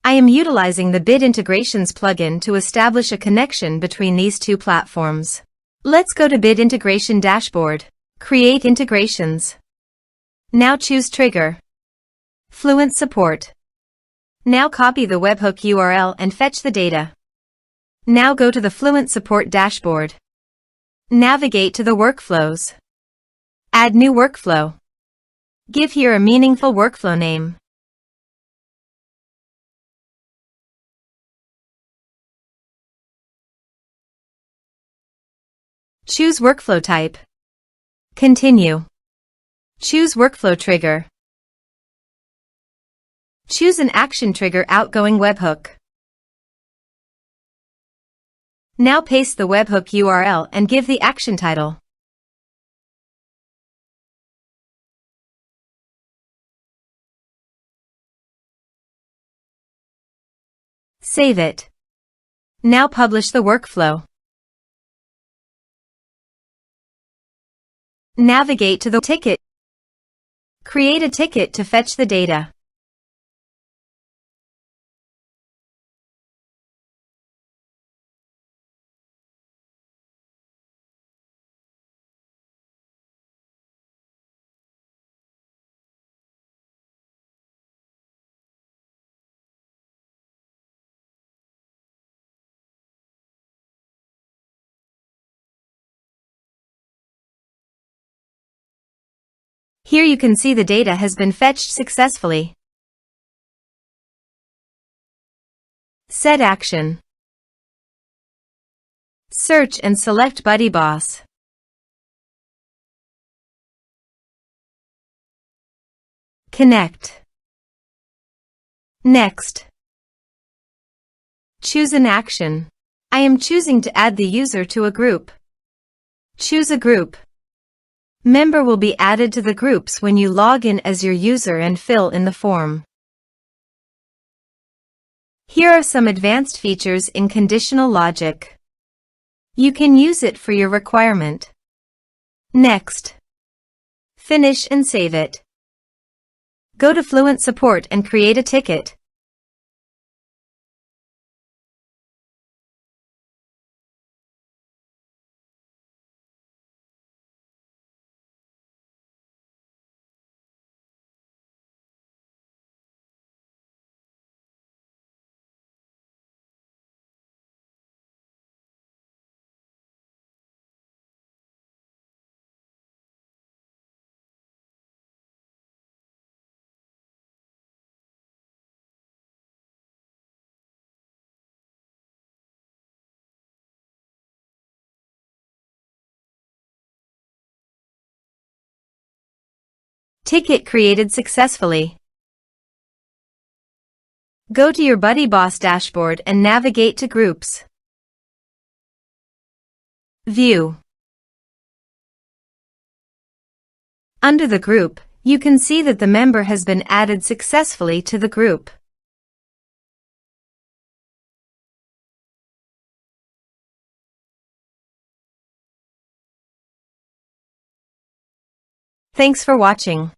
I am utilizing the Bit Integrations plugin to establish a connection between these two platforms. Let's go to Bit Integration Dashboard. Create integrations. Now choose Trigger. Fluent Support. Now copy the webhook URL and fetch the data. Now go to the Fluent Support dashboard. Navigate to the workflows. Add new workflow. Give here a meaningful workflow name. Choose workflow type. Continue. Choose workflow trigger. Choose an action trigger outgoing webhook. Now paste the webhook URL and give the action title. Save it. Now publish the workflow. Navigate to the ticket. Create a ticket to fetch the data. Here you can see the data has been fetched successfully. Set action. Search and select BuddyBoss. Connect. Next. Choose an action. I am choosing to add the user to a group. Choose a group. Member will be added to the groups when you log in as your user and fill in the form. Here are some advanced features in conditional logic. You can use it for your requirement. Next. Finish and save it. Go to Fluent Support and create a ticket. Ticket created successfully. Go to your BuddyBoss dashboard and navigate to Groups. View. Under the group, you can see that the member has been added successfully to the group. Thanks for watching.